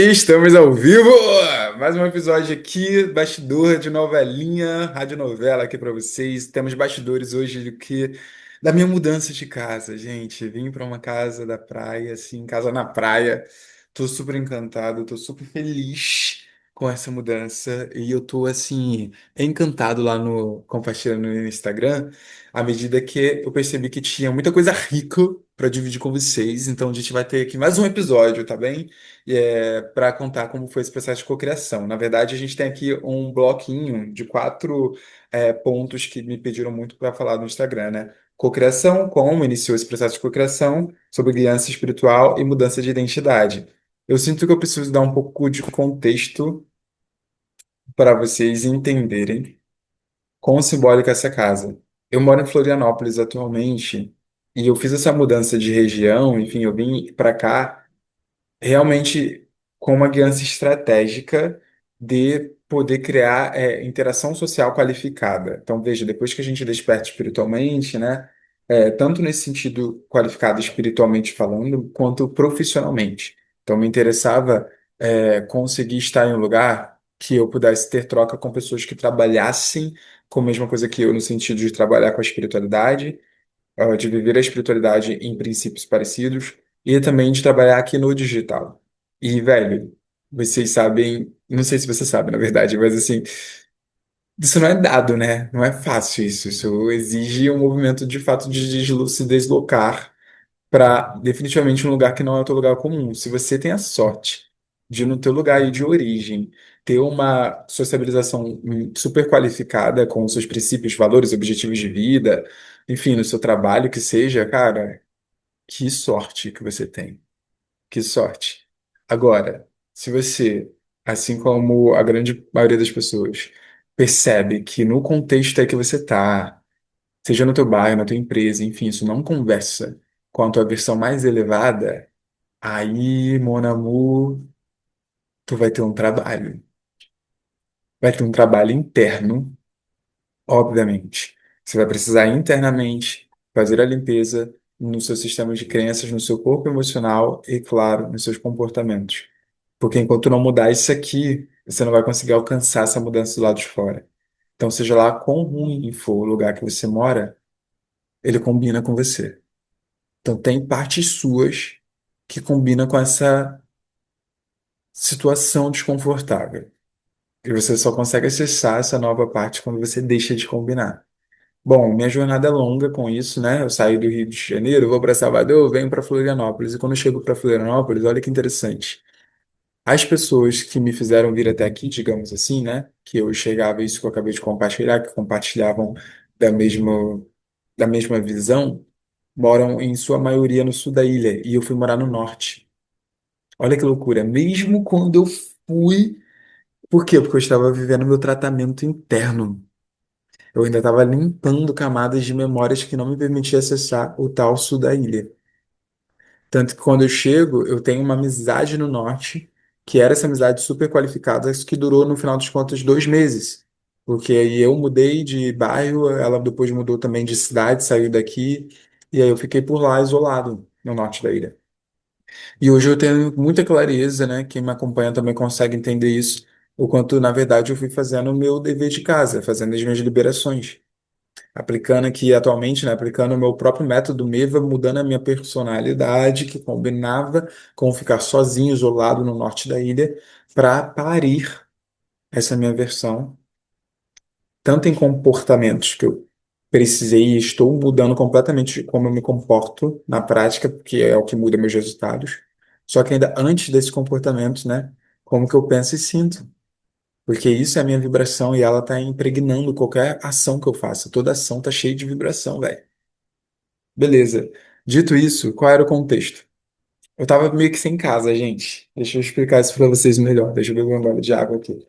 Estamos ao vivo! Mais um episódio aqui, bastidor de novelinha, radionovela aqui pra vocês. Temos bastidores hoje da minha mudança de casa, gente. Vim pra uma casa da praia, assim, casa na praia. Tô super encantado, tô super feliz com essa mudança e eu tô assim encantado lá no compartilhando no Instagram, à medida que eu percebi que tinha muita coisa rica pra dividir com vocês. Então a gente vai ter aqui mais um episódio, tá bem? Para contar como foi esse processo de cocriação. Na verdade, a gente tem aqui um bloquinho de quatro pontos que me pediram muito para falar no Instagram, né? Cocriação, como iniciou esse processo de cocriação, sobre guiança espiritual e mudança de identidade. Eu sinto que eu preciso dar um pouco de contexto para vocês entenderem quão simbólica é essa casa. Eu moro em Florianópolis atualmente e eu fiz essa mudança de região, enfim, eu vim para cá realmente com uma guiança estratégica de poder criar interação social qualificada. Então, veja, depois que a gente desperta espiritualmente, né, tanto nesse sentido qualificado espiritualmente falando, quanto profissionalmente. Então, me interessava conseguir estar em um lugar que eu pudesse ter troca com pessoas que trabalhassem com a mesma coisa que eu, no sentido de trabalhar com a espiritualidade, de viver a espiritualidade em princípios parecidos e também de trabalhar aqui no digital. E, velho, vocês sabem, não sei se você sabe, na verdade, mas assim, isso não é dado, né? Não é fácil isso. Isso exige um movimento de fato se deslocar para definitivamente um lugar que não é o teu lugar comum. Se você tem a sorte de no teu lugar aí de origem ter uma sociabilização super qualificada com os seus princípios, valores, objetivos de vida, enfim, no seu trabalho que seja, cara, que sorte que você tem. Que sorte. Agora, se você, assim como a grande maioria das pessoas, percebe que no contexto aí que você está, seja no teu bairro, na tua empresa, enfim, isso não conversa com a tua versão mais elevada, aí, mon amour, tu vai ter um trabalho. Vai ter um trabalho interno, obviamente. Você vai precisar internamente fazer a limpeza no seu sistema de crenças, no seu corpo emocional e, claro, nos seus comportamentos. Porque enquanto não mudar isso aqui, você não vai conseguir alcançar essa mudança do lado de fora. Então, seja lá quão ruim for o lugar que você mora, ele combina com você. Então, tem partes suas que combinam com essa situação desconfortável. E você só consegue acessar essa nova parte quando você deixa de combinar. Bom, minha jornada é longa com isso, né? Eu saio do Rio de Janeiro, vou para Salvador, venho para Florianópolis. E quando eu chego para Florianópolis, olha que interessante. As pessoas que me fizeram vir até aqui, digamos assim, né? Que eu chegava, isso que eu acabei de compartilhar, que compartilhavam da mesma, da mesma visão, moram em sua maioria no sul da ilha. E eu fui morar no norte. Olha que loucura. Mesmo quando eu fui. Por quê? Porque eu estava vivendo meu tratamento interno. Eu ainda estava limpando camadas de memórias que não me permitiam acessar o tal sul da ilha. Tanto que quando eu chego, eu tenho uma amizade no norte, que era essa amizade super qualificada, que durou, no final dos contos, 2 meses. Porque aí eu mudei de bairro, ela depois mudou também de cidade, saiu daqui, e aí eu fiquei por lá, isolado, no norte da ilha. E hoje eu tenho muita clareza, né? Quem me acompanha também consegue entender isso, o quanto, na verdade, eu fui fazendo o meu dever de casa, fazendo as minhas liberações. Aplicando aqui atualmente, né, aplicando o meu próprio método MEVA, mudando a minha personalidade, que combinava com ficar sozinho, isolado no norte da ilha, para parir essa minha versão, tanto em comportamentos que eu precisei e estou mudando completamente como eu me comporto na prática, porque é o que muda meus resultados. Só que ainda antes desse comportamento, né, como que eu penso e sinto. Porque isso é a minha vibração e ela tá impregnando qualquer ação que eu faça. Toda ação tá cheia de vibração, velho. Beleza. Dito isso, qual era o contexto? Eu tava meio que sem casa, gente. Deixa eu explicar isso pra vocês melhor. Deixa eu beber um gole de água aqui.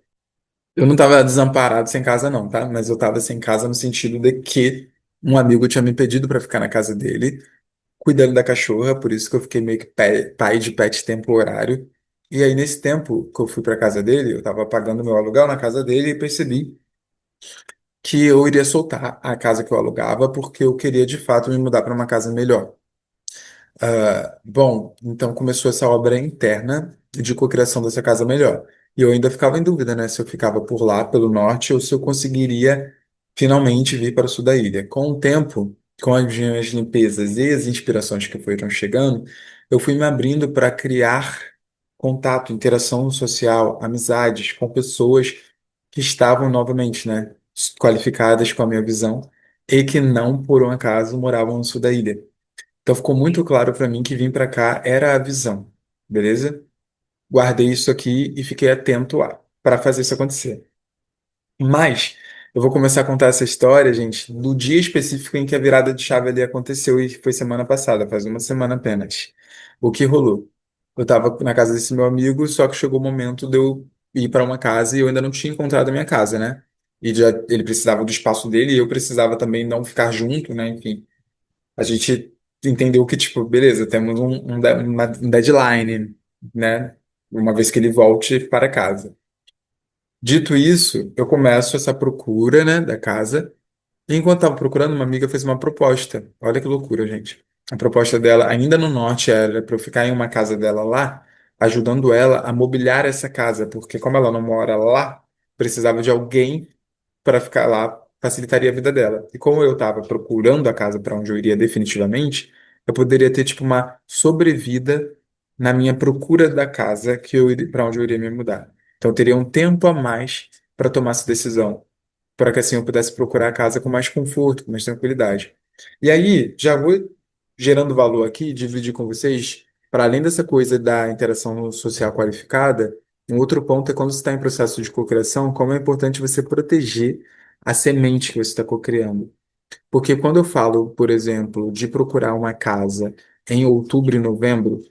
Eu não tava desamparado sem casa, não, tá? Mas eu tava sem casa no sentido de que um amigo tinha me pedido pra ficar na casa dele, cuidando da cachorra, por isso que eu fiquei meio que pai de pet temporário. E aí, nesse tempo que eu fui pra casa dele, eu tava pagando meu aluguel na casa dele e percebi que eu iria soltar a casa que eu alugava porque eu queria de fato me mudar para uma casa melhor. Bom, então começou essa obra interna de cocriação dessa casa melhor. E eu ainda ficava em dúvida, né, se eu ficava por lá, pelo norte, ou se eu conseguiria finalmente vir para o sul da ilha. Com o tempo, com as minhas limpezas e as inspirações que foram chegando, eu fui me abrindo para criar contato, interação social, amizades com pessoas que estavam novamente, né, qualificadas com a minha visão e que não, por um acaso, moravam no sul da ilha. Então ficou muito claro para mim que vir para cá era a visão, beleza? Guardei isso aqui e fiquei atento para fazer isso acontecer. Mas eu vou começar a contar essa história, gente, no dia específico em que a virada de chave ali aconteceu e foi semana passada, faz uma semana apenas. O que rolou? Eu estava na casa desse meu amigo, só que chegou o momento de eu ir para uma casa e eu ainda não tinha encontrado a minha casa, né? E já ele precisava do espaço dele e eu precisava também não ficar junto, né? Enfim, a gente entendeu que, tipo, beleza, temos um deadline, né? Uma vez que ele volte para casa. Dito isso, eu começo essa procura, né, da casa. E enquanto estava procurando, uma amiga fez uma proposta. Olha que loucura, gente. A proposta dela, ainda no norte, era para eu ficar em uma casa dela lá, ajudando ela a mobiliar essa casa, porque como ela não mora lá, precisava de alguém para ficar lá facilitaria a vida dela. E como eu estava procurando a casa para onde eu iria definitivamente, eu poderia ter tipo uma sobrevida na minha procura da casa que para onde eu iria me mudar. Então eu teria um tempo a mais para tomar essa decisão, para que assim eu pudesse procurar a casa com mais conforto, com mais tranquilidade. E aí, já vou gerando valor aqui, e dividir com vocês, para além dessa coisa da interação social qualificada, um outro ponto é quando você está em processo de cocriação, como é importante você proteger a semente que você está cocriando. Porque quando eu falo, por exemplo, de procurar uma casa em outubro e novembro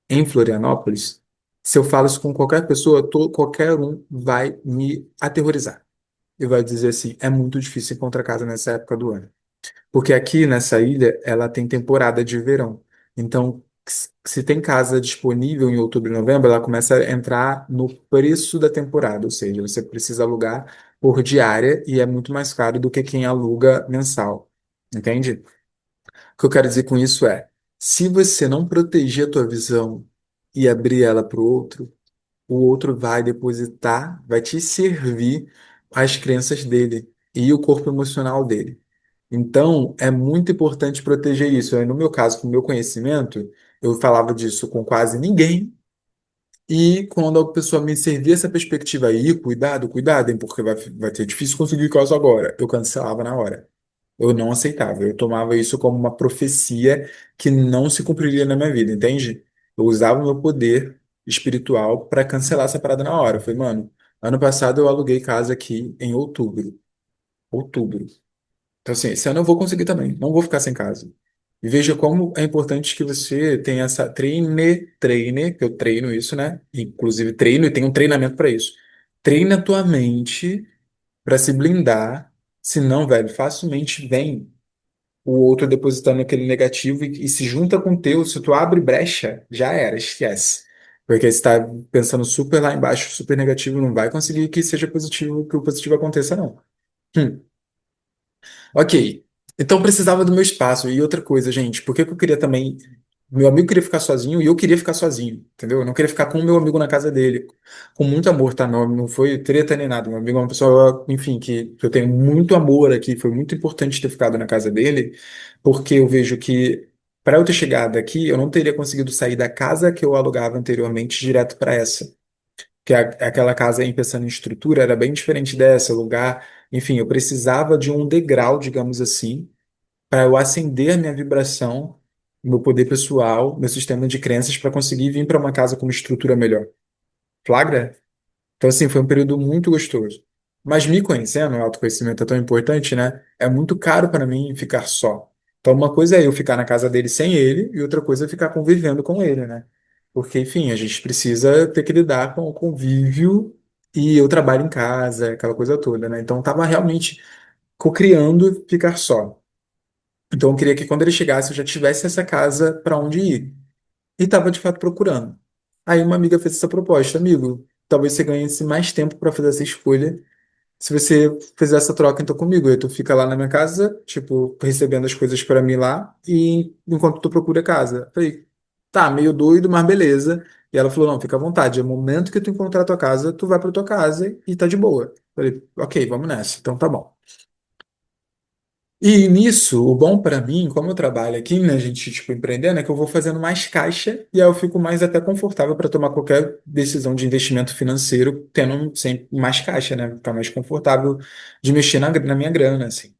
em Florianópolis, se eu falo isso com qualquer pessoa, qualquer um vai me aterrorizar. E vai dizer assim, é muito difícil encontrar casa nessa época do ano. Porque aqui nessa ilha, ela tem temporada de verão. Então, se tem casa disponível em outubro e novembro, ela começa a entrar no preço da temporada. Ou seja, você precisa alugar por diária e é muito mais caro do que quem aluga mensal. Entende? O que eu quero dizer com isso é, se você não proteger a tua visão e abrir ela para o outro vai depositar, vai te servir as crenças dele e o corpo emocional dele. Então, é muito importante proteger isso. No meu caso, com o meu conhecimento, eu falava disso com quase ninguém. E quando a pessoa me servia essa perspectiva aí, cuidado, cuidado, hein, porque vai ter difícil conseguir casa agora. Eu cancelava na hora. Eu não aceitava. Eu tomava isso como uma profecia que não se cumpriria na minha vida, entende? Eu usava o meu poder espiritual para cancelar essa parada na hora. Eu falei, mano, ano passado eu aluguei casa aqui em outubro. Outubro. Então, assim, esse ano eu vou conseguir também. Não vou ficar sem casa. E veja como é importante que você tenha essa treine, que eu treino isso, né? Inclusive treino e tenho um treinamento para isso. Treina a tua mente para se blindar, senão, velho, facilmente vem o outro depositando aquele negativo e se junta com o teu. Se tu abre brecha, já era, esquece. Porque você está pensando super lá embaixo, super negativo, não vai conseguir que seja positivo, que o positivo aconteça, não. Hum. Ok. Então precisava do meu espaço. E outra coisa, gente, por que que eu queria também. Meu amigo queria ficar sozinho e eu queria ficar sozinho, entendeu? Eu não queria ficar com o meu amigo na casa dele. Com muito amor, tá? Não foi treta nem nada. Meu amigo é uma pessoa, enfim, que eu tenho muito amor aqui. Foi muito importante ter ficado na casa dele, porque eu vejo que para eu ter chegado aqui, eu não teria conseguido sair da casa que eu alugava anteriormente direto para essa que aquela casa aí, pensando em estrutura, era bem diferente dessa, lugar. Enfim, eu precisava de um degrau, digamos assim, para eu acender a minha vibração, meu poder pessoal, meu sistema de crenças, para conseguir vir para uma casa com uma estrutura melhor. Flagra? Então, assim, foi um período muito gostoso. Mas me conhecendo, o autoconhecimento é tão importante, né? É muito caro para mim ficar só. Então, uma coisa é eu ficar na casa dele sem ele, e outra coisa é ficar convivendo com ele, né? Porque, enfim, a gente precisa ter que lidar com o convívio e eu trabalho em casa, aquela coisa toda, né? Então, eu tava realmente co-criando ficar só. Então, eu queria que quando ele chegasse, eu já tivesse essa casa para onde ir. E estava de fato procurando. Aí uma amiga fez essa proposta, amigo, talvez você ganhasse mais tempo para fazer essa escolha se você fizer essa troca então comigo. Aí tu fica lá na minha casa, tipo, recebendo as coisas para mim lá e enquanto tu procura casa. Eu falei, tá meio doido, mas beleza. E ela falou, não, fica à vontade, é o momento que tu encontrar a tua casa, tu vai pra tua casa e tá de boa. Falei, ok, vamos nessa, então tá bom. E nisso, o bom pra mim, como eu trabalho aqui, né, a gente, tipo, empreendendo, é que eu vou fazendo mais caixa e aí eu fico mais até confortável para tomar qualquer decisão de investimento financeiro, tendo sempre mais caixa, né? Ficar mais confortável de mexer na minha grana, assim.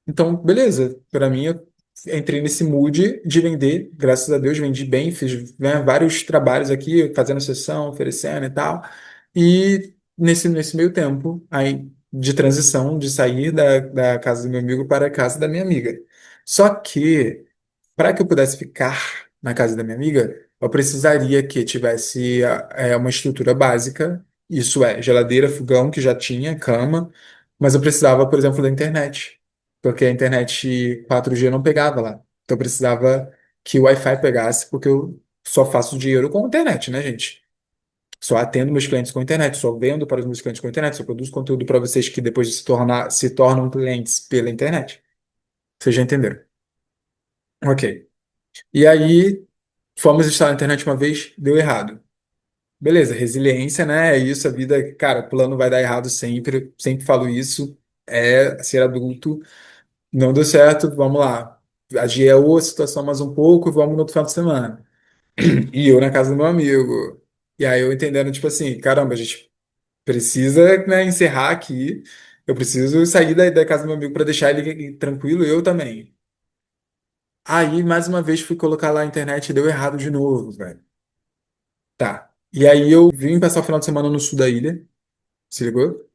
Então, beleza. Para mim, eu entrei nesse mood de vender. Graças a Deus, vendi bem. Fiz, né, vários trabalhos aqui, fazendo sessão, oferecendo e tal. E nesse meio tempo, aí, de transição, de sair da casa do meu amigo para a casa da minha amiga. Só que para que eu pudesse ficar na casa da minha amiga, eu precisaria que tivesse uma estrutura básica, isso é, geladeira, fogão, que já tinha, cama, mas eu precisava, por exemplo, da internet, porque a internet 4G não pegava lá. Então eu precisava que o Wi-Fi pegasse, porque eu só faço dinheiro com a internet, né, gente? Só atendo meus clientes com a internet, só vendo para os meus clientes com a internet, só produzo conteúdo para vocês que depois de se tornam clientes pela internet. Vocês já entenderam? Ok. E aí, fomos instalar a internet uma vez, deu errado. Beleza, resiliência, né? É isso, a vida, cara, plano vai dar errado sempre, sempre falo isso. É ser adulto, não deu certo, vamos lá. Adiou a situação mais um pouco, vamos no outro final de semana. E eu na casa do meu amigo. E aí eu entendendo, tipo assim, caramba, a gente precisa, né, encerrar aqui. Eu preciso sair da casa do meu amigo para deixar ele tranquilo, eu também. Aí, mais uma vez, fui colocar lá a internet e deu errado de novo, velho. Tá. E aí eu vim passar o final de semana no sul da ilha, se ligou?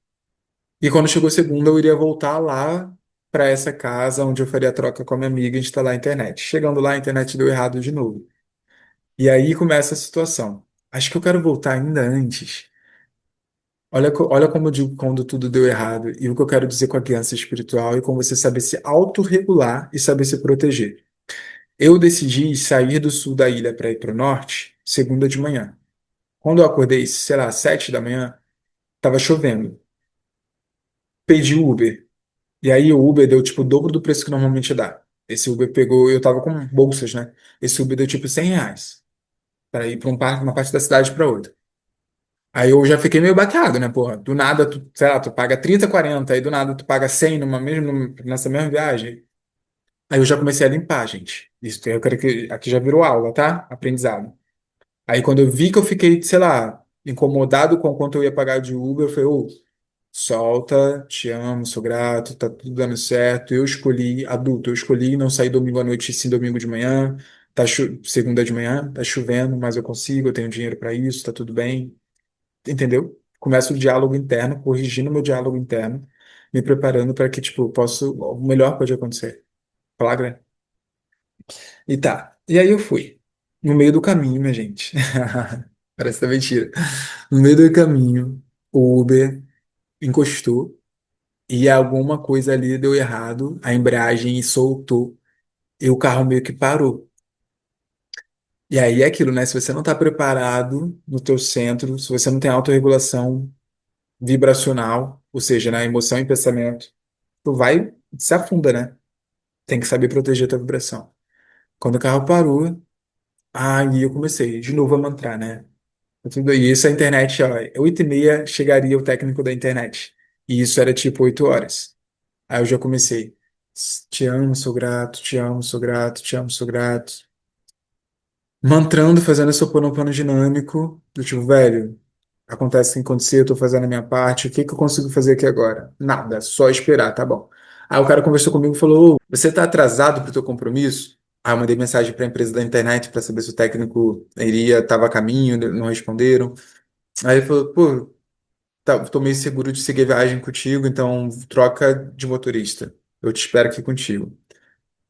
E quando chegou segunda, eu iria voltar lá para essa casa onde eu faria a troca com a minha amiga e instalar a internet. Chegando lá, a internet deu errado de novo. E aí começa a situação. Acho que eu quero voltar ainda antes. Olha, olha como eu digo quando tudo deu errado e o que eu quero dizer com a criança espiritual e com você saber se autorregular e saber se proteger. Eu decidi sair do sul da ilha para ir para o norte segunda de manhã. Quando eu acordei, sei lá, 7 da manhã, tava chovendo. Pedi o Uber. E aí o Uber deu tipo o dobro do preço que normalmente dá. Esse Uber pegou, eu tava com bolsas, né? Esse Uber deu tipo R$ 100 para ir para uma parte da cidade para outra. Aí eu já fiquei meio baqueado, né, porra? Do nada, tu, sei lá, tu paga 30, 40, aí do nada tu paga 100 nessa mesma viagem. Aí eu já comecei a limpar, gente. Isso eu quero que aqui já virou aula, tá? Aprendizado. Aí quando eu vi que eu fiquei, sei lá, incomodado com quanto eu ia pagar de Uber, eu falei, ô, solta, te amo, sou grato, tá tudo dando certo. Eu escolhi, adulto, eu escolhi não sair domingo à noite, e sim domingo de manhã, segunda de manhã, tá chovendo, mas eu consigo, eu tenho dinheiro para isso, tá tudo bem, entendeu? Começa o diálogo interno, corrigindo meu diálogo interno, me preparando para que, tipo, o melhor pode acontecer. Flagra? E tá. E aí eu fui. No meio do caminho, minha gente. Parece que é mentira. No meio do caminho, o Uber encostou. E alguma coisa ali deu errado, a embreagem soltou e o carro meio que parou. E aí é aquilo, né? Se você não está preparado no teu centro, se você não tem autorregulação vibracional, ou seja, na emoção e pensamento, tu vai, se afunda, né? Tem que saber proteger a tua vibração. Quando o carro parou, aí eu comecei de novo a mantrar, né? E isso a internet, ó, 8h30 chegaria o técnico da internet. E isso era tipo 8 horas. Aí eu já comecei. Te amo, sou grato, te amo, sou grato, te amo, sou grato. Mantrando, fazendo esse Ho'oponopono dinâmico, do tipo, velho, acontece o que acontecer, eu tô fazendo a minha parte, o que que eu consigo fazer aqui agora? Nada, só esperar, tá bom. Aí o cara conversou comigo e falou, ô, você tá atrasado pro teu compromisso? Aí eu mandei mensagem pra empresa da internet pra saber se o técnico iria, tava a caminho, não responderam. Aí ele falou, pô, tô meio seguro de seguir a viagem contigo, então troca de motorista. Eu te espero aqui contigo.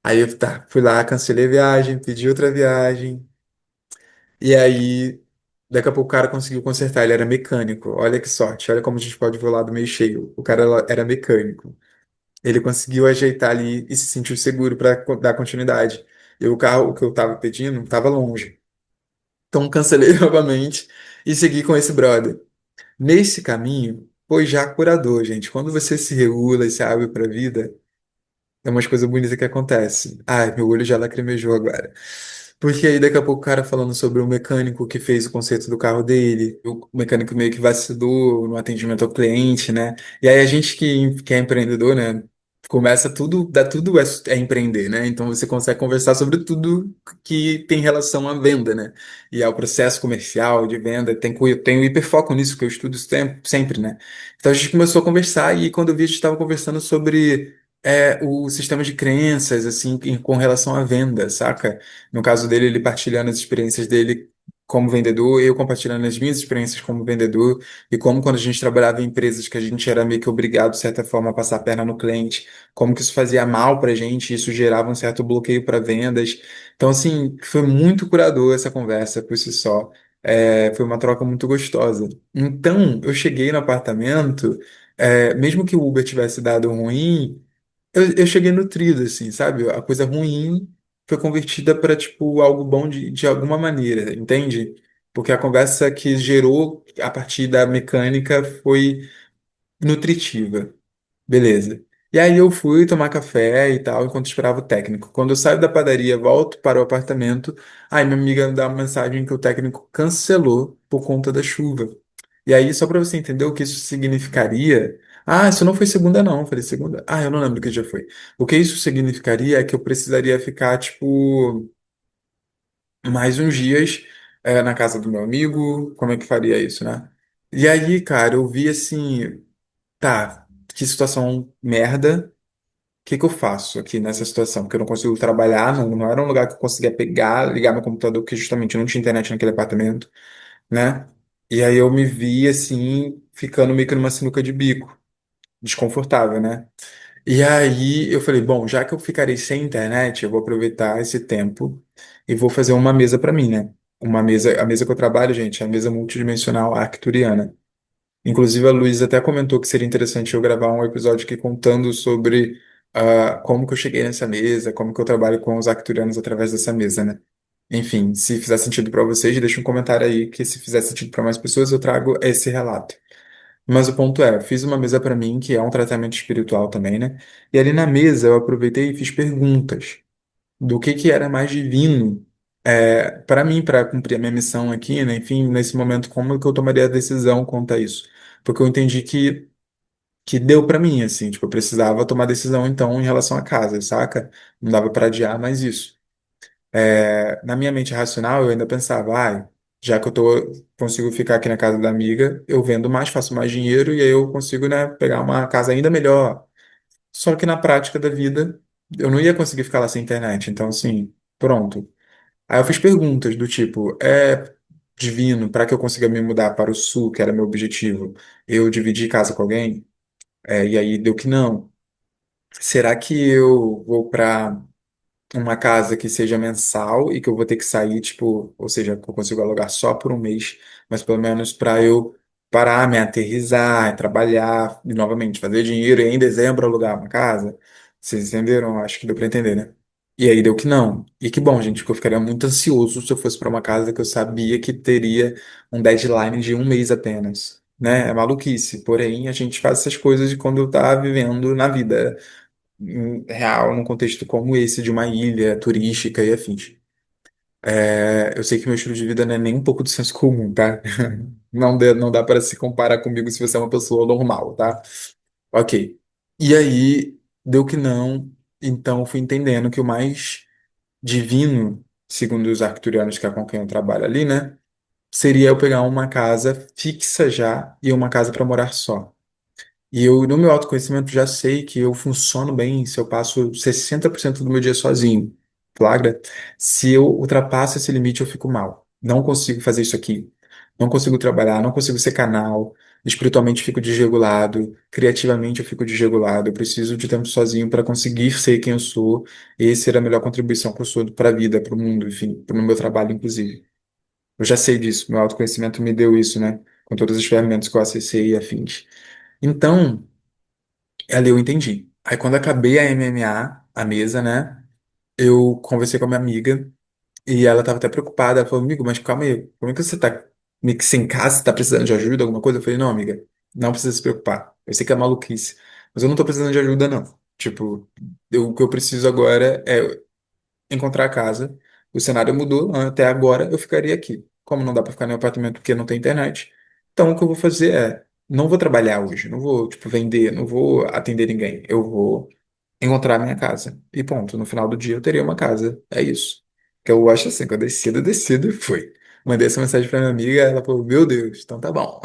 Aí eu tá, fui lá, cancelei a viagem, pedi outra viagem. E aí, daqui a pouco o cara conseguiu consertar. Ele era mecânico. Olha que sorte, olha como a gente pode ver o lado meio cheio. O cara era mecânico. Ele conseguiu ajeitar ali e se sentiu seguro para dar continuidade. E o carro, o que eu tava pedindo, tava longe. Então cancelei novamente e segui com esse brother. Nesse caminho, foi já curador, gente. Quando você se regula e se abre para a vida, é umas coisas bonitas que acontecem. Ai, meu olho já lacrimejou agora. Porque aí daqui a pouco o cara falando sobre o mecânico que fez o conserto do carro dele, o mecânico meio que vacilou no atendimento ao cliente, né? E aí a gente que é empreendedor, né? Começa tudo, dá tudo é empreender, né? Então você consegue conversar sobre tudo que tem relação à venda, né? E ao processo comercial de venda, tem um hiperfoco nisso que eu estudo sempre, né? Então a gente começou a conversar e quando eu vi a gente estava conversando sobre o sistema de crenças, assim, com relação à venda, saca? No caso dele, ele partilhando as experiências dele como vendedor, eu compartilhando as minhas experiências como vendedor, e como quando a gente trabalhava em empresas que a gente era meio que obrigado, de certa forma, a passar a perna no cliente, como que isso fazia mal pra gente, e isso gerava um certo bloqueio para vendas. Então, assim, foi muito curador essa conversa por si só. Foi uma troca muito gostosa. Então, eu cheguei no apartamento, mesmo que o Uber tivesse dado ruim. Eu cheguei nutrido, assim, sabe? A coisa ruim foi convertida para, tipo, algo bom de alguma maneira, entende? Porque a conversa que gerou a partir da mecânica foi nutritiva. Beleza. E aí eu fui tomar café e tal, enquanto esperava o técnico. Quando eu saio da padaria, volto para o apartamento, aí minha amiga me dá uma mensagem que o técnico cancelou por conta da chuva. E aí, só para você entender o que isso significaria. Ah, isso não foi segunda, não. Eu falei segunda. Ah, eu não lembro que dia foi. O que isso significaria é que eu precisaria ficar, tipo, mais uns dias, na casa do meu amigo. Como é que faria isso, né? E aí, cara, eu vi assim, tá, que situação merda. O que que eu faço aqui nessa situação? Porque eu não consigo trabalhar, não era um lugar que eu conseguia pegar, ligar meu computador, porque justamente não tinha internet naquele apartamento, né? E aí eu me vi assim, ficando meio que numa sinuca de bico, desconfortável, né? E aí eu falei, bom, já que eu ficarei sem internet, eu vou aproveitar esse tempo e vou fazer uma mesa para mim, né? A mesa que eu trabalho, gente, é a mesa multidimensional arcturiana. Inclusive, a Luísa até comentou que seria interessante eu gravar um episódio aqui contando sobre como que eu cheguei nessa mesa, como que eu trabalho com os arcturianos através dessa mesa, né? Enfim, se fizer sentido para vocês, deixa um comentário aí que se fizer sentido para mais pessoas, eu trago esse relato. Mas o ponto é, eu fiz uma mesa para mim, que é um tratamento espiritual também, né? E ali na mesa eu aproveitei e fiz perguntas do que era mais divino para mim, para cumprir a minha missão aqui, né? Enfim, nesse momento, como que eu tomaria a decisão quanto a isso? Porque eu entendi que deu para mim, assim, tipo, eu precisava tomar decisão então em relação à casa, saca? Não dava para adiar mais isso. Na minha mente racional, eu ainda pensava, já que consigo ficar aqui na casa da amiga, eu vendo mais, faço mais dinheiro e aí eu consigo, né, pegar uma casa ainda melhor. Só que na prática da vida, eu não ia conseguir ficar lá sem internet. Então, assim, pronto. Aí eu fiz perguntas do tipo, é divino para que eu consiga me mudar para o sul, que era meu objetivo, eu dividir casa com alguém? E aí deu que não. Será que eu vou para uma casa que seja mensal e que eu vou ter que sair, tipo, ou seja, que eu consigo alugar só por um mês, mas pelo menos para eu parar, me aterrissar, trabalhar e novamente fazer dinheiro e em dezembro alugar uma casa? Vocês entenderam? Acho que deu para entender, né? E aí deu que não. E que bom, gente, porque eu ficaria muito ansioso se eu fosse para uma casa que eu sabia que teria um deadline de um mês apenas. Né? É maluquice. Porém, a gente faz essas coisas quando tá vivendo na vida real, num contexto como esse, de uma ilha turística e afins. Eu sei que meu estilo de vida não é nem um pouco do senso comum, tá? Não dá para se comparar comigo se você é uma pessoa normal, tá? Ok. E aí, deu que não, então eu fui entendendo que o mais divino, segundo os arcturianos que com quem eu trabalho ali, né? Seria eu pegar uma casa fixa já e uma casa para morar só. E eu, no meu autoconhecimento, já sei que eu funciono bem se eu passo 60% do meu dia sozinho. Flagra? Se eu ultrapasso esse limite, eu fico mal. Não consigo fazer isso aqui. Não consigo trabalhar, não consigo ser canal. Espiritualmente, fico desregulado. Criativamente, eu fico desregulado. Eu preciso de tempo sozinho para conseguir ser quem eu sou e ser a melhor contribuição que eu sou para a vida, para o mundo, enfim, para o meu trabalho, inclusive. Eu já sei disso. Meu autoconhecimento me deu isso, né? Com todas as ferramentas que eu acessei e afins. Então. Ali eu entendi. Aí quando acabei a MMA, a mesa, né? Eu conversei com a minha amiga e ela tava até preocupada. Ela falou, amigo, mas calma aí, como é que você tá meio que sem casa, você tá precisando de ajuda, alguma coisa? Eu falei, não, amiga, não precisa se preocupar. Eu sei que é maluquice, mas eu não tô precisando de ajuda, não. Tipo, o que eu preciso agora é encontrar a casa, O cenário mudou, até agora eu ficaria aqui. Como não dá para ficar no apartamento porque não tem internet, então o que eu vou fazer é, não vou trabalhar hoje, não vou, tipo, vender, não vou atender ninguém. Eu vou encontrar a minha casa. E ponto. No final do dia eu teria uma casa. É isso. Que eu acho assim, que eu decido e fui. Mandei essa mensagem pra minha amiga, ela falou, meu Deus, então tá bom.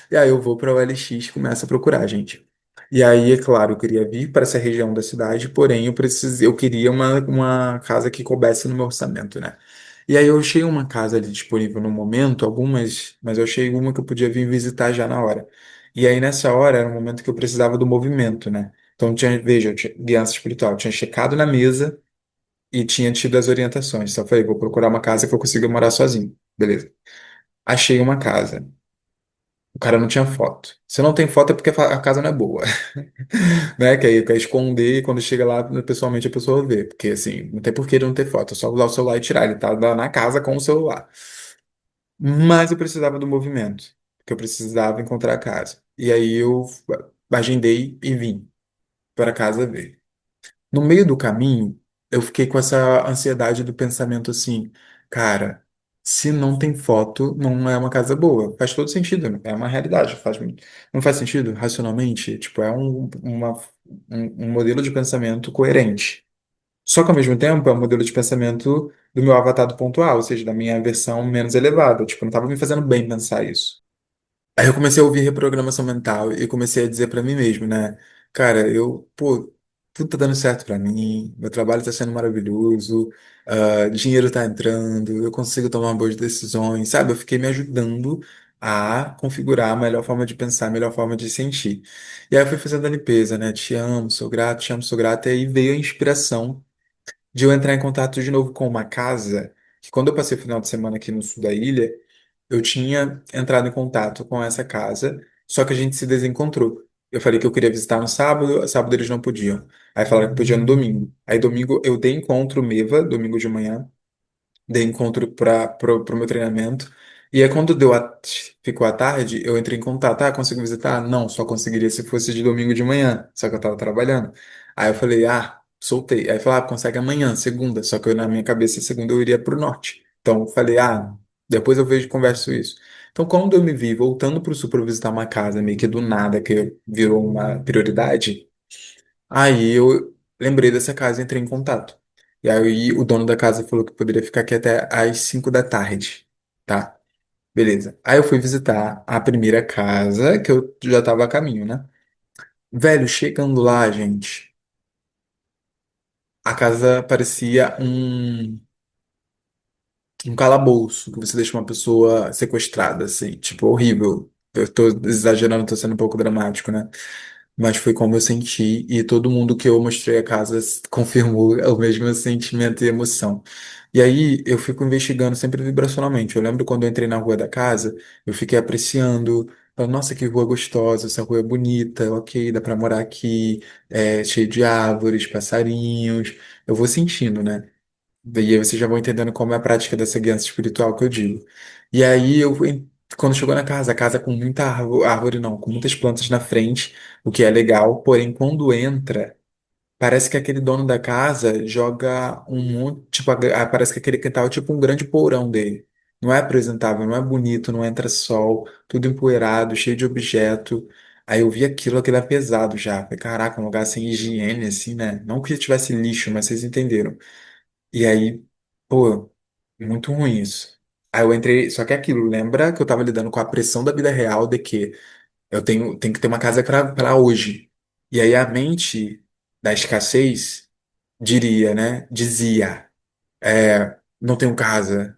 E aí eu vou para o LX e começo a procurar, gente. E aí, é claro, eu queria vir para essa região da cidade, porém eu queria uma casa que coubesse no meu orçamento, né? E aí eu achei uma casa ali disponível no momento, algumas, mas eu achei uma que eu podia vir visitar já na hora. E aí nessa hora era um momento que eu precisava do movimento, né? Então tinha, veja, eu tinha guiança espiritual, eu tinha checado na mesa e tinha tido as orientações. Só falei, vou procurar uma casa que eu consiga morar sozinho. Beleza. Achei uma casa. O cara não tinha foto. Se não tem foto é porque a casa não é boa, né? Que aí quer esconder e quando chega lá, pessoalmente a pessoa vê. Porque assim, não tem por que ele não ter foto, é só usar o celular e tirar. Ele tá lá na casa com o celular. Mas eu precisava do movimento, porque eu precisava encontrar a casa. E aí eu agendei e vim para casa ver. No meio do caminho, eu fiquei com essa ansiedade do pensamento assim, cara, se não tem foto, não é uma casa boa. Faz todo sentido, né? É uma realidade. Não faz sentido racionalmente? Tipo, é um modelo de pensamento coerente. Só que ao mesmo tempo é um modelo de pensamento do meu avatar do ponto A, ou seja, da minha versão menos elevada. Tipo, não estava me fazendo bem pensar isso. Aí eu comecei a ouvir reprogramação mental e comecei a dizer pra mim mesmo, né? Cara, pô, tudo tá dando certo pra mim, meu trabalho tá sendo maravilhoso, dinheiro tá entrando, eu consigo tomar boas decisões, sabe? Eu fiquei me ajudando a configurar a melhor forma de pensar, a melhor forma de sentir. E aí eu fui fazendo a limpeza, né? Te amo, sou grato, e aí veio a inspiração de eu entrar em contato de novo com uma casa, que quando eu passei o final de semana aqui no sul da ilha, eu tinha entrado em contato com essa casa, só que a gente se desencontrou. Eu falei que eu queria visitar no sábado, sábado eles não podiam. Aí falaram que podia no domingo. Aí domingo eu dei encontro Meva, domingo de manhã, dei encontro pro meu treinamento. E aí, quando ficou à tarde, eu entrei em contato. Ah, consigo visitar? Não, só conseguiria se fosse de domingo de manhã, só que eu tava trabalhando. Aí eu falei, soltei. Aí falou, consegue amanhã, segunda. Só que na minha cabeça, segunda eu iria pro norte. Então eu falei, depois eu vejo e converso isso. Então, quando eu me vi voltando pro sul para visitar uma casa, meio que do nada, que virou uma prioridade. Aí eu lembrei dessa casa e entrei em contato. E aí o dono da casa falou que poderia ficar aqui até às 5 da tarde, tá? Beleza. Aí eu fui visitar a primeira casa, que eu já tava a caminho, né? Velho, chegando lá, gente, a casa parecia um calabouço, que você deixa uma pessoa sequestrada, assim, tipo, horrível. Eu tô exagerando, tô sendo um pouco dramático, né? Mas foi como eu senti, e todo mundo que eu mostrei a casa confirmou o mesmo sentimento e emoção. E aí eu fico investigando sempre vibracionalmente. Eu lembro quando eu entrei na rua da casa, eu fiquei apreciando, falando, nossa, que rua gostosa, essa rua é bonita, ok, dá pra morar aqui, é cheio de árvores, passarinhos. Eu vou sentindo, né? E aí vocês já vão entendendo como é a prática dessa guiança espiritual que eu digo. E aí quando chegou na casa, a casa com muita árvore não, com muitas plantas na frente, o que é legal, porém quando entra, parece que aquele dono da casa joga um monte, tipo, parece que aquele quintal é tipo um grande porão dele. Não é apresentável, não é bonito, não entra sol, tudo empoeirado, cheio de objeto. Aí eu vi aquilo é pesado já. Falei, caraca, um lugar sem higiene, assim, né? Não que tivesse lixo, mas vocês entenderam. E aí, pô, muito ruim isso. Aí eu entrei, só que é aquilo, lembra que eu tava lidando com a pressão da vida real de que tenho que ter uma casa pra hoje. E aí a mente da escassez dizia, não tenho casa.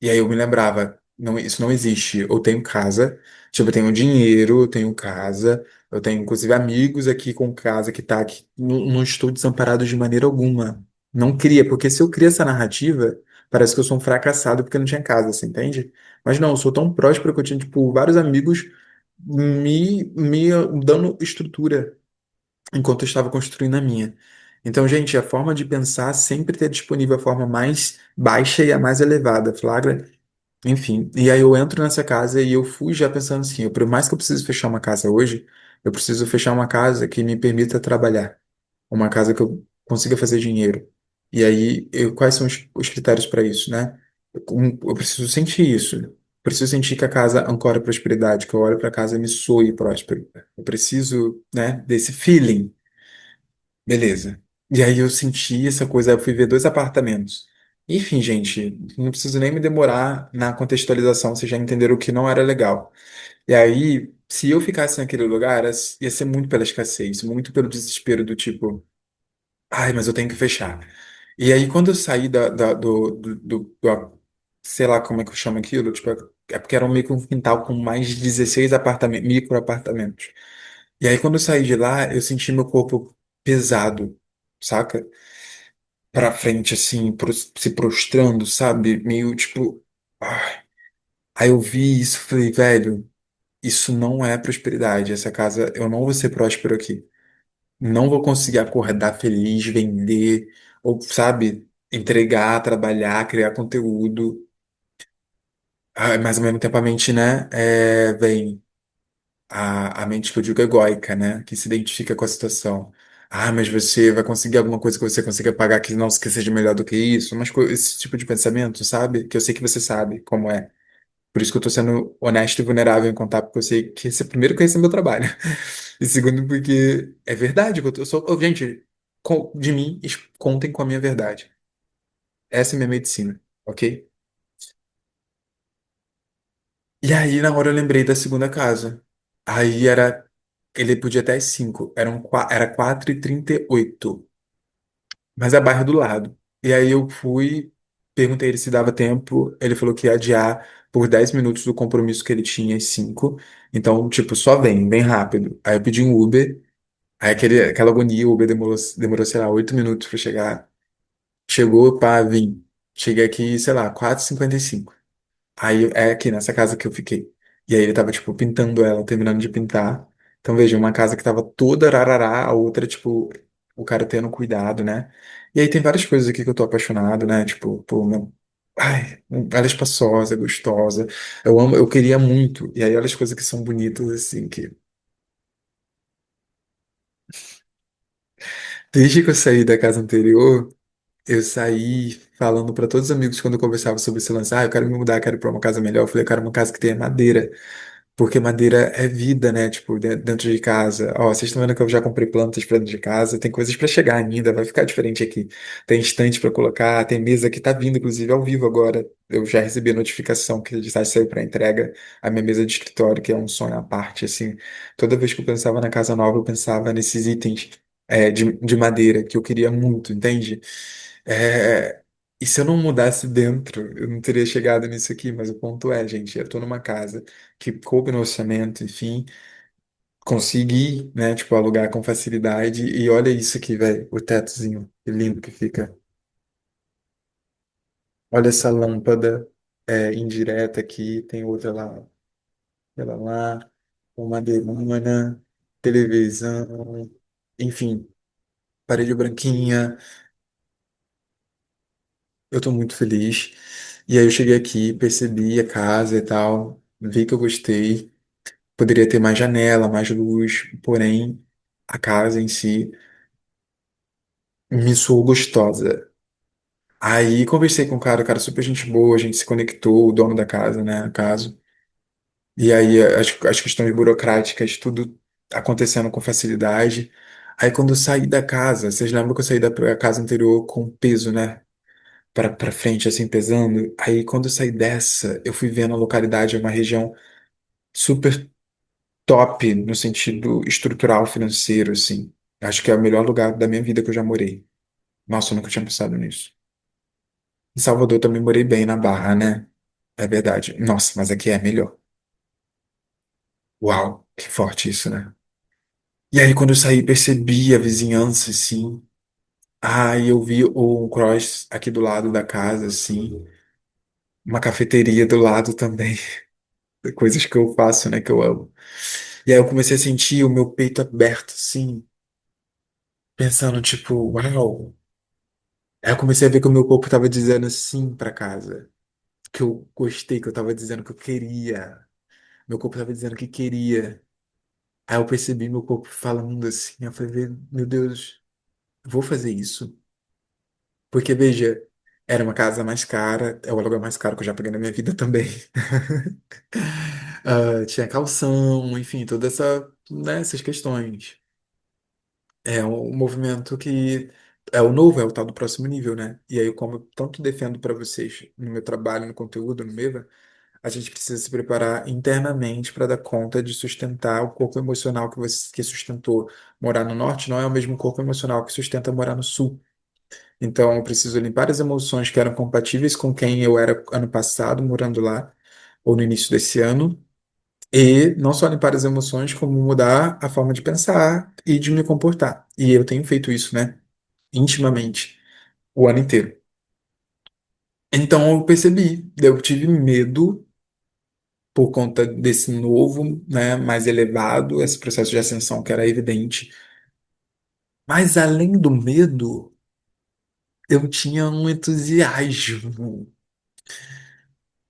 E aí eu me lembrava, não, isso não existe. Eu tenho casa, tipo, eu tenho dinheiro, eu tenho casa, eu tenho inclusive amigos aqui com casa que tá aqui. Não estou desamparado de maneira alguma. Não cria, porque se eu crio essa narrativa, parece que eu sou um fracassado porque não tinha casa, você entende? Mas não, eu sou tão próspero que eu tinha, tipo, vários amigos me dando estrutura enquanto eu estava construindo a minha. Então, gente, a forma de pensar sempre ter disponível a forma mais baixa e a mais elevada, flagra? Enfim, e aí eu entro nessa casa e eu fui já pensando assim, por mais que eu precise fechar uma casa hoje, eu preciso fechar uma casa que me permita trabalhar, uma casa que eu consiga fazer dinheiro. E aí, quais são os critérios para isso, né? Eu preciso sentir isso. Preciso sentir que a casa ancora a prosperidade, que eu olho para casa e me soe próspero. Eu preciso, né, desse feeling. Beleza. E aí eu senti essa coisa, eu fui ver dois apartamentos. Enfim, gente, não preciso nem me demorar na contextualização, vocês já entenderam que não era legal. E aí, se eu ficasse naquele lugar, ia ser muito pela escassez, muito pelo desespero do tipo, ai, mas eu tenho que fechar. E aí, quando eu saí sei lá como é que eu chamo aquilo, tipo, é porque era um meio que um quintal com mais de 16 apartamentos, micro apartamentos. E aí, quando eu saí de lá, eu senti meu corpo pesado, saca? Pra frente, assim, se prostrando, sabe? Meio tipo. Ai. Aí eu vi isso, e falei, velho, isso não é prosperidade. Essa casa, eu não vou ser próspero aqui. Não vou conseguir acordar feliz, vender, ou, sabe, entregar, trabalhar, criar conteúdo. Mas ao mesmo tempo a mente, né, vem. A mente que eu digo egóica, né? Que se identifica com a situação. Ah, mas você vai conseguir alguma coisa que você consiga pagar que seja melhor do que isso? Esse tipo de pensamento, sabe? Que eu sei que você sabe como é. Por isso que eu tô sendo honesto e vulnerável em contar, porque eu sei que esse primeiro que esse é meu trabalho. E segundo, porque é verdade. Eu sou, gente, de mim, contem com a minha verdade. Essa é a minha medicina, ok? E aí, na hora, eu lembrei da segunda casa. Aí era. Ele podia até às 5. Era 4h38. Mas é bairro do lado. E aí eu fui, perguntei ele se dava tempo. Ele falou que ia adiar por 10 minutos do compromisso que ele tinha às 5. Então, tipo, só vem, bem rápido. Aí eu pedi um Uber. Aí aquela agonia, o Uber demorou, sei lá, 8 minutos pra chegar. Chegou pra vir. Cheguei aqui, sei lá, 4h55. Aí é aqui nessa casa que eu fiquei. E aí ele tava, tipo, pintando ela, terminando de pintar. Então, veja, uma casa que tava toda rarará, a outra, tipo, o cara tendo cuidado, né? E aí tem várias coisas aqui que eu tô apaixonado, né? Tipo, pô, meu... Ai, ela é espaçosa, é gostosa. Eu amo, eu queria muito. E aí olha as coisas que são bonitas, assim, que... Desde que eu saí da casa anterior, eu saí falando pra todos os amigos quando eu conversava sobre esse lance. Ah, eu quero me mudar, quero ir pra uma casa melhor. Eu falei, eu quero uma casa que tenha madeira. Porque madeira é vida, né? Tipo, dentro de casa. Ó, vocês estão vendo que eu já comprei plantas pra dentro de casa. Tem coisas pra chegar ainda, vai ficar diferente aqui. Tem estante pra colocar, tem mesa que tá vindo, inclusive, ao vivo agora. Eu já recebi a notificação que já saiu pra entrega a minha mesa de escritório, que é um sonho à parte, assim. Toda vez que eu pensava na casa nova, eu pensava nesses itens, de madeira que eu queria muito, entende? É, e se eu não mudasse dentro, eu não teria chegado nisso aqui, mas o ponto é, gente, eu tô numa casa que coube no orçamento, enfim, consegui, né, tipo, alugar com facilidade. E olha isso aqui, velho, o tetozinho, que lindo que fica. Olha essa lâmpada indireta aqui, tem outra lá, ela lá, uma madeirona, televisão, enfim, parede branquinha. Eu tô muito feliz. E aí eu cheguei aqui, percebi a casa e tal, vi que eu gostei. Poderia ter mais janela, mais luz, porém a casa em si me soou gostosa. Aí conversei com o cara super gente boa, a gente se conectou, o dono da casa, né, no caso. E aí as questões burocráticas, tudo acontecendo com facilidade. Aí quando eu saí da casa, vocês lembram que eu saí da casa anterior com peso, né? Pra frente, assim, pesando. Aí quando eu saí dessa, eu fui vendo a localidade, é uma região super top no sentido estrutural, financeiro, assim. Acho que é o melhor lugar da minha vida que eu já morei. Nossa, eu nunca tinha pensado nisso. Em Salvador também morei bem na Barra, né? É verdade. Nossa, mas aqui é melhor. Uau, que forte isso, né? E aí, quando eu saí, percebi a vizinhança, assim. Ah, e eu vi o cross aqui do lado da casa, assim. Uma cafeteria do lado também. Coisas que eu faço, né? Que eu amo. E aí eu comecei a sentir o meu peito aberto, assim. Pensando, tipo, uau. Aí eu comecei a ver que o meu corpo tava dizendo sim pra casa. Que eu gostei, que eu tava dizendo que eu queria. Meu corpo tava dizendo que queria. Aí eu percebi meu corpo falando assim. Eu falei, meu Deus, vou fazer isso. Porque, veja, era uma casa mais cara, é o aluguel mais caro que eu já paguei na minha vida também. Tinha calção, enfim, toda essa, né, essas questões. É um movimento que é o novo, é o tal do próximo nível, né? E aí, como eu tanto defendo para vocês no meu trabalho, no conteúdo, no Meva, a gente precisa se preparar internamente para dar conta de sustentar o corpo emocional que você que sustentou morar no norte, não é o mesmo corpo emocional que sustenta morar no sul. Então, eu preciso limpar as emoções que eram compatíveis com quem eu era ano passado, morando lá, ou no início desse ano, e não só limpar as emoções, como mudar a forma de pensar e de me comportar. E eu tenho feito isso, né, intimamente, o ano inteiro. Então, eu percebi, eu tive medo por conta desse novo, né, mais elevado, esse processo de ascensão que era evidente. Mas além do medo, eu tinha um entusiasmo.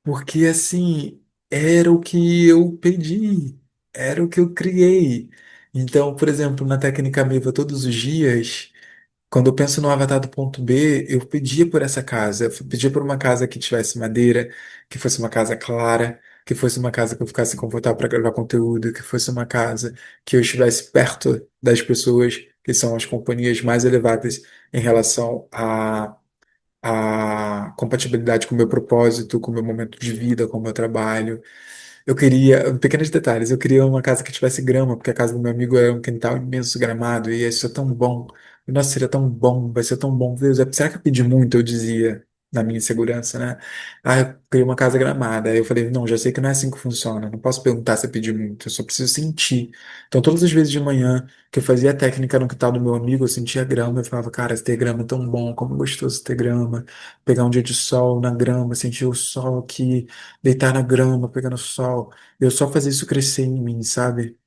Porque assim, era o que eu pedi, era o que eu criei. Então, por exemplo, na técnica Miva todos os dias, quando eu penso no avatar do ponto B, eu pedia por essa casa, eu pedia por uma casa que tivesse madeira, que fosse uma casa clara, que fosse uma casa que eu ficasse confortável para gravar conteúdo, que fosse uma casa que eu estivesse perto das pessoas, que são as companhias mais elevadas em relação a compatibilidade com o meu propósito, com o meu momento de vida, com o meu trabalho. Eu queria, pequenos detalhes, eu queria uma casa que tivesse grama, porque a casa do meu amigo era um quintal imenso gramado, e isso é tão bom. Nossa, seria tão bom, vai ser tão bom. Deus, será que eu pedi muito? Eu dizia, na minha insegurança, né? Ah, eu queria uma casa gramada. Aí eu falei, não, já sei que não é assim que funciona. Não posso perguntar se eu pedi muito, eu só preciso sentir. Então, todas as vezes de manhã que eu fazia a técnica no quintal do meu amigo, eu sentia grama, eu falava, cara, ter grama é tão bom, como é gostoso ter grama. Pegar um dia de sol na grama, sentir o sol aqui, deitar na grama, pegando sol. Eu só fazia isso crescer em mim, sabe?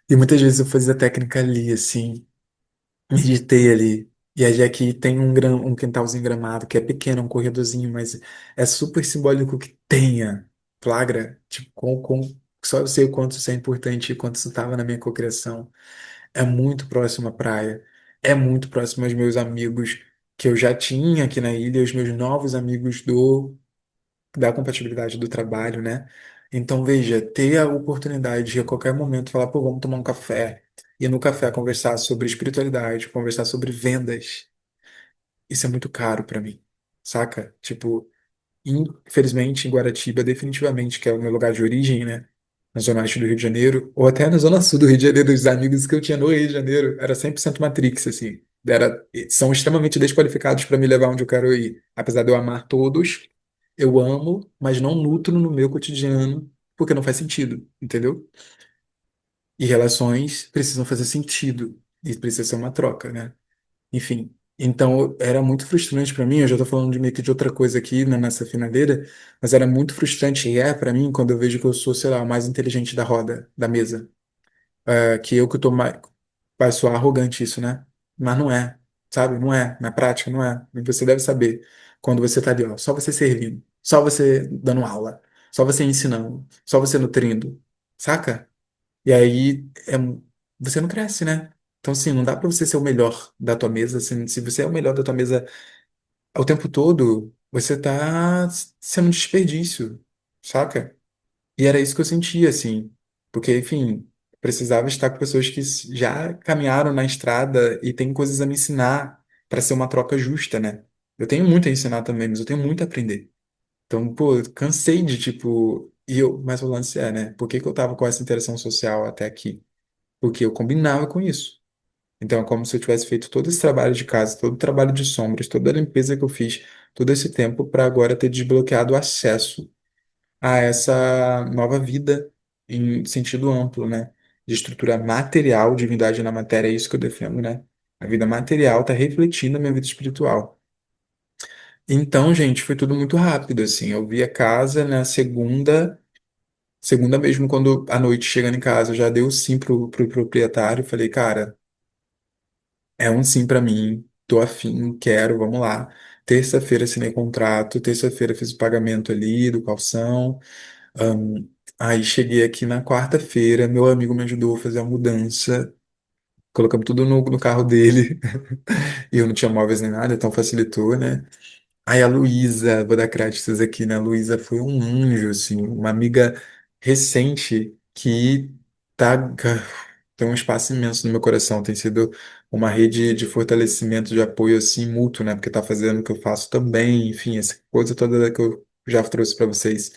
E muitas vezes eu fazia a técnica ali, assim, meditei ali. E aí aqui tem um quintalzinho gramado, que é pequeno, um corredorzinho, mas é super simbólico que tenha flagra, tipo, só eu sei o quanto isso é importante e quanto isso estava na minha cocriação. É muito próximo à praia, é muito próximo aos meus amigos que eu já tinha aqui na ilha, os meus novos amigos da compatibilidade do trabalho, né? Então, veja, ter a oportunidade de a qualquer momento falar, pô, vamos tomar um café, e no café conversar sobre espiritualidade, conversar sobre vendas, isso é muito caro pra mim, saca? Tipo, infelizmente, em Guaratiba, definitivamente, que é o meu lugar de origem, né? Na zona oeste do Rio de Janeiro, ou até na zona sul do Rio de Janeiro, os amigos que eu tinha no Rio de Janeiro, era 100% Matrix, assim. São extremamente desqualificados para me levar onde eu quero ir. Apesar de eu amar todos, eu amo, mas não nutro no meu cotidiano, porque não faz sentido, entendeu? E relações precisam fazer sentido, e precisa ser uma troca, né? Enfim, então era muito frustrante para mim. Eu já tô falando de meio que de outra coisa aqui nessa finaleira, mas era muito frustrante e é para mim quando eu vejo que eu sou, sei lá, o mais inteligente da roda, da mesa. Que eu que tô mais. Vai soar arrogante isso, né? Mas não é, sabe? Não é. Na prática, não é. E você deve saber quando você tá ali, ó, só você servindo, só você dando aula, só você ensinando, só você nutrindo, saca? E aí você não cresce, né? Então, assim, não dá pra você ser o melhor da tua mesa. Assim, se você é o melhor da tua mesa o tempo todo, você tá sendo um desperdício, saca? E era isso que eu sentia, assim. Porque, enfim, precisava estar com pessoas que já caminharam na estrada e têm coisas a me ensinar para ser uma troca justa, né? Eu tenho muito a ensinar também, mas eu tenho muito a aprender. Então, pô, eu cansei de, tipo. Mas o lance é, né? Por que que eu tava com essa interação social até aqui? Porque eu combinava com isso. Então, é como se eu tivesse feito todo esse trabalho de casa, todo o trabalho de sombras, toda a limpeza que eu fiz todo esse tempo para agora ter desbloqueado o acesso a essa nova vida em sentido amplo, né? De estrutura material, divindade na matéria, é isso que eu defendo, né? A vida material está refletindo a minha vida espiritual. Então, gente, foi tudo muito rápido, assim. Eu vi a casa na segunda mesmo, quando à noite chegando em casa, eu já dei o sim pro proprietário, falei, cara, é um sim pra mim, tô afim, quero, vamos lá. Terça-feira assinei contrato, terça-feira fiz o pagamento ali do calção. Aí cheguei aqui na quarta-feira, meu amigo me ajudou a fazer a mudança. colocamos tudo no carro dele. E eu não tinha móveis nem nada, então facilitou, né? Aí a Luísa, vou dar créditos aqui, né? A Luísa foi um anjo, assim, uma amiga recente que tem um espaço imenso no meu coração. Tem sido uma rede de fortalecimento, de apoio, assim, mútuo, né? Porque tá fazendo o que eu faço também, enfim, essa coisa toda que eu já trouxe para vocês.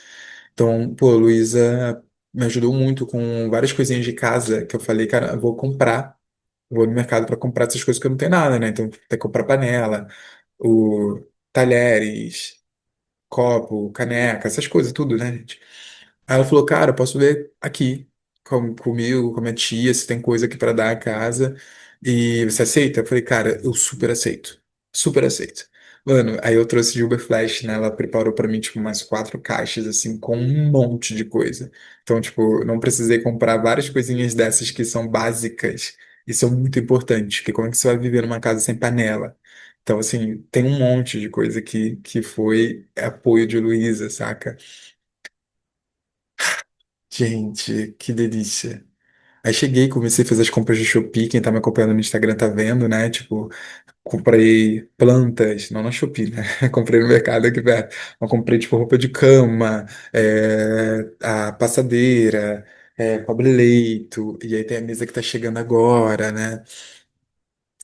Então, pô, a Luísa me ajudou muito com várias coisinhas de casa que eu falei, cara, eu vou comprar. Vou no mercado para comprar essas coisas que eu não tenho nada, né? Então, tem que comprar panela, o talheres, copo, caneca, essas coisas, tudo, né, gente? Aí ela falou, cara, eu posso ver aqui comigo, com a minha tia, se tem coisa aqui para dar a casa. E você aceita? Eu falei, cara, eu super aceito. Super aceito. Mano, aí eu trouxe de Uber Flash, né? Ela preparou para mim, tipo, umas 4 caixas, assim, com um monte de coisa. Então, tipo, não precisei comprar várias coisinhas dessas que são básicas e são muito importantes. Que como é que você vai viver numa casa sem panela? Então, assim, tem um monte de coisa que foi apoio de Luísa, saca? Gente, que delícia. Aí cheguei, comecei a fazer as compras de Shopee. Quem tá me acompanhando no Instagram tá vendo, né? Tipo, comprei plantas, não na Shopee, né? Comprei no mercado aqui perto. Mas comprei, tipo, roupa de cama, a passadeira, cobre-leito. E aí tem a mesa que tá chegando agora, né?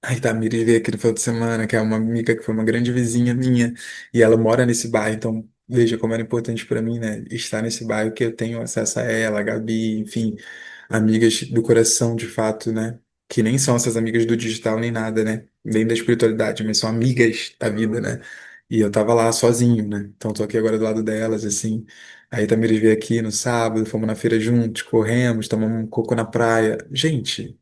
Aí tá, a Miri veio aqui no final de semana, que é uma amiga que foi uma grande vizinha minha, e ela mora nesse bairro, então veja como era importante pra mim, né? Estar nesse bairro que eu tenho acesso a ela, a Gabi, enfim, amigas do coração, de fato, né? Que nem são essas amigas do digital nem nada, né? Nem da espiritualidade, mas são amigas da vida, né? E eu tava lá sozinho, né? Então tô aqui agora do lado delas, assim. Aí a Tamires veio aqui no sábado, fomos na feira juntos, corremos, tomamos um coco na praia. Gente,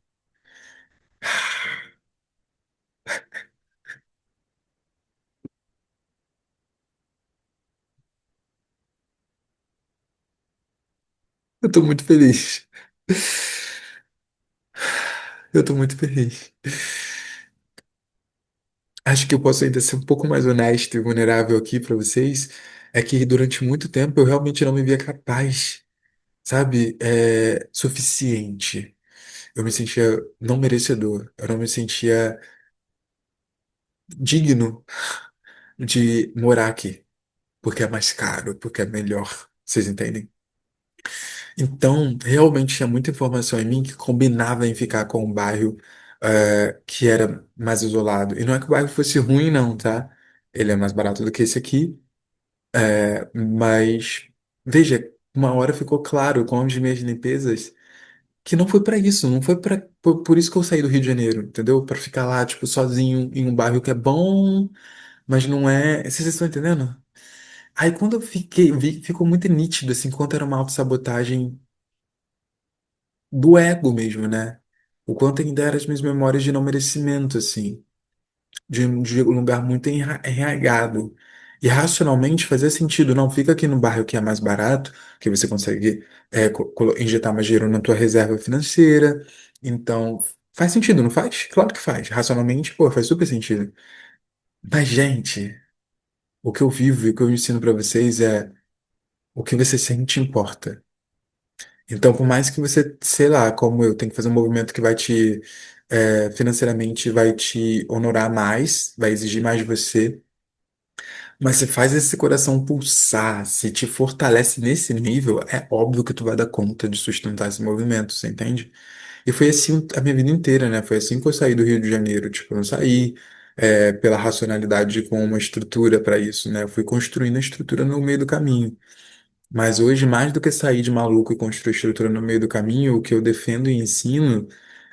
eu tô muito feliz. Eu tô muito feliz. Acho que eu posso ainda ser um pouco mais honesto e vulnerável aqui pra vocês. É que durante muito tempo eu realmente não me via capaz, sabe? Suficiente. Eu me sentia não merecedor. Eu não me sentia digno de morar aqui. Porque é mais caro, porque é melhor. Vocês entendem? Então, realmente tinha muita informação em mim que combinava em ficar com um bairro que era mais isolado. E não é que o bairro fosse ruim, não, tá? Ele é mais barato do que esse aqui. Mas, veja, uma hora ficou claro com as minhas limpezas que não foi pra isso, não foi para por isso que eu saí do Rio de Janeiro, entendeu? Pra ficar lá, tipo, sozinho em um bairro que é bom, mas não é. Vocês estão entendendo? Aí quando eu fiquei, vi que ficou muito nítido, assim, quanto era uma autossabotagem do ego mesmo, né? O quanto ainda eram as minhas memórias de não merecimento, assim, de um lugar muito enraizado. E racionalmente fazia sentido, não, fica aqui no bairro que é mais barato, que você consegue injetar mais dinheiro na tua reserva financeira. Então, faz sentido, não faz? Claro que faz. Racionalmente, pô, faz super sentido. Mas, gente, o que eu vivo e o que eu ensino pra vocês é o que você sente importa. Então, por mais que você, sei lá, como eu, tenho que fazer um movimento que vai te, financeiramente, vai te honorar mais, vai exigir mais de você, mas se faz esse coração pulsar, se te fortalece nesse nível, é óbvio que tu vai dar conta de sustentar esse movimento, você entende? E foi assim a minha vida inteira, né? Foi assim que eu saí do Rio de Janeiro. Tipo, eu não saí, pela racionalidade com uma estrutura para isso, né? Eu fui construindo a estrutura no meio do caminho. Mas hoje, mais do que sair de maluco e construir estrutura no meio do caminho, o que eu defendo e ensino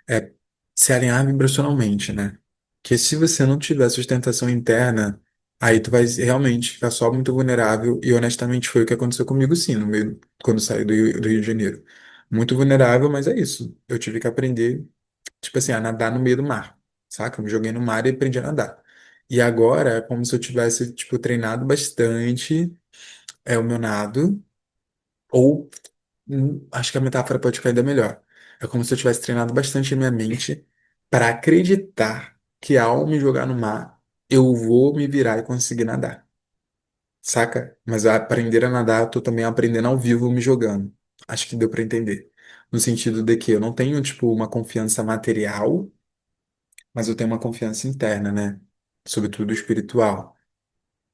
é se alinhar vibracionalmente, né? Que se você não tiver sustentação interna, aí tu vai realmente ficar só muito vulnerável, e honestamente foi o que aconteceu comigo sim, no meio, quando eu saí do Rio de Janeiro. Muito vulnerável, mas é isso. Eu tive que aprender, tipo assim, a nadar no meio do mar, saca? Eu me joguei no mar e aprendi a nadar. E agora é como se eu tivesse, tipo, treinado bastante o meu nado, ou acho que a metáfora pode ficar ainda melhor. É como se eu tivesse treinado bastante a minha mente para acreditar que ao me jogar no mar, eu vou me virar e conseguir nadar. Saca? Mas a aprender a nadar, eu tô também aprendendo ao vivo me jogando. Acho que deu para entender. No sentido de que eu não tenho, tipo, uma confiança material, mas eu tenho uma confiança interna, né? Sobretudo espiritual.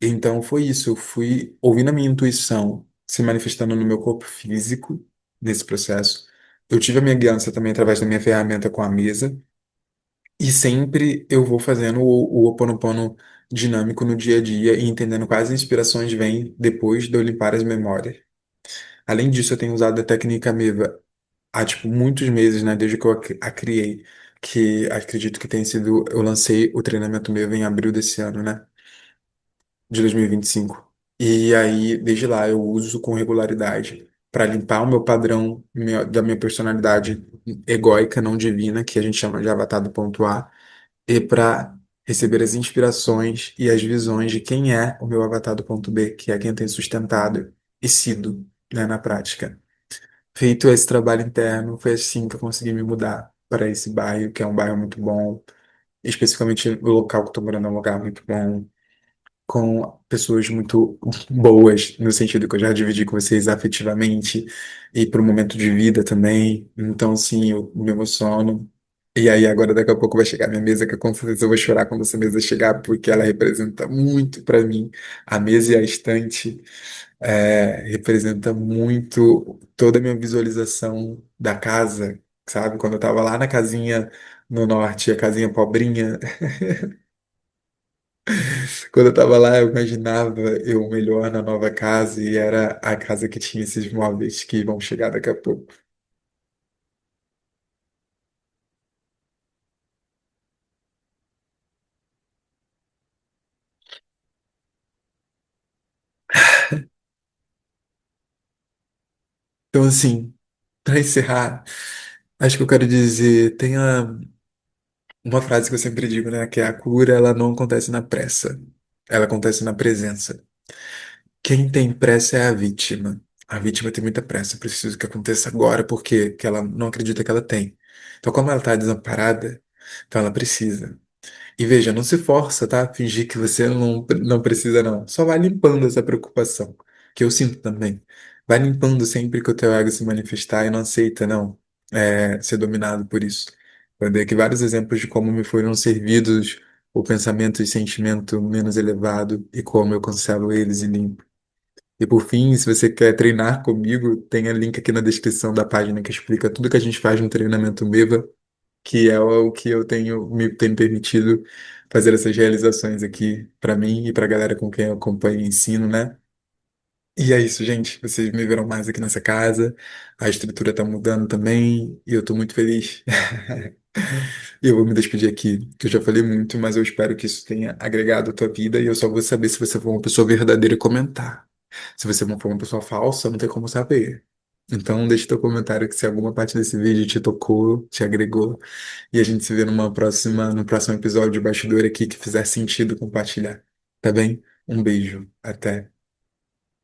Então foi isso, eu fui ouvindo a minha intuição se manifestando no meu corpo físico nesse processo. Eu tive a minha guiança também através da minha ferramenta com a mesa. E sempre eu vou fazendo o Ho Oponopono dinâmico no dia a dia e entendendo quais inspirações vêm depois de eu limpar as memórias. Além disso, eu tenho usado a técnica Meva há, tipo, muitos meses, né? Desde que eu a criei. Que acredito que tenha sido... Eu lancei o treinamento Meva em abril desse ano, né? De 2025. E aí, desde lá, eu uso com regularidade para limpar o meu padrão da minha personalidade egóica, não divina, que a gente chama de avatar do ponto A, e para receber as inspirações e as visões de quem é o meu avatar do ponto B, que é quem tem sustentado e sido, né, na prática. Feito esse trabalho interno, foi assim que eu consegui me mudar para esse bairro, que é um bairro muito bom. Especificamente o local que eu tô morando é um lugar muito bom, com pessoas muito boas, no sentido que eu já dividi com vocês afetivamente e para o momento de vida também. Então, sim, eu me emociono. E aí, agora, daqui a pouco vai chegar a minha mesa, que com certeza eu vou chorar quando essa mesa chegar, porque ela representa muito para mim. A mesa e a estante representa muito toda a minha visualização da casa, sabe? Quando eu tava lá na casinha no norte, a casinha pobrinha, quando eu tava lá, eu imaginava eu melhor na nova casa e era a casa que tinha esses móveis que vão chegar daqui a pouco. Então, assim, para encerrar, acho que eu quero dizer, tenha uma frase que eu sempre digo, né, que é a cura, ela não acontece na pressa, ela acontece na presença. Quem tem pressa é a vítima. A vítima tem muita pressa, preciso que aconteça agora porque que ela não acredita que ela tem. Então, como ela está desamparada, então ela precisa. E veja, não se força, tá? Fingir que você não precisa, não. Só vai limpando essa preocupação, que eu sinto também. Vai limpando sempre que o teu ego se manifestar e não aceita, não, ser dominado por isso. Eu dei aqui vários exemplos de como me foram servidos o pensamento e sentimento menos elevado e como eu cancelo eles e limpo. E por fim, se você quer treinar comigo, tem a link aqui na descrição da página que explica tudo que a gente faz no treinamento MEVA, que é o que eu tenho permitido fazer essas realizações aqui para mim e para a galera com quem eu acompanho e ensino, né? E é isso, gente. Vocês me verão mais aqui nessa casa. A estrutura tá mudando também e eu tô muito feliz. E eu vou me despedir aqui, que eu já falei muito, mas eu espero que isso tenha agregado a tua vida e eu só vou saber se você for uma pessoa verdadeira e comentar. Se você for uma pessoa falsa, não tem como saber. Então, deixe teu comentário que se alguma parte desse vídeo te tocou, te agregou, e a gente se vê no próximo episódio de Bastidor aqui que fizer sentido compartilhar. Tá bem? Um beijo. Até.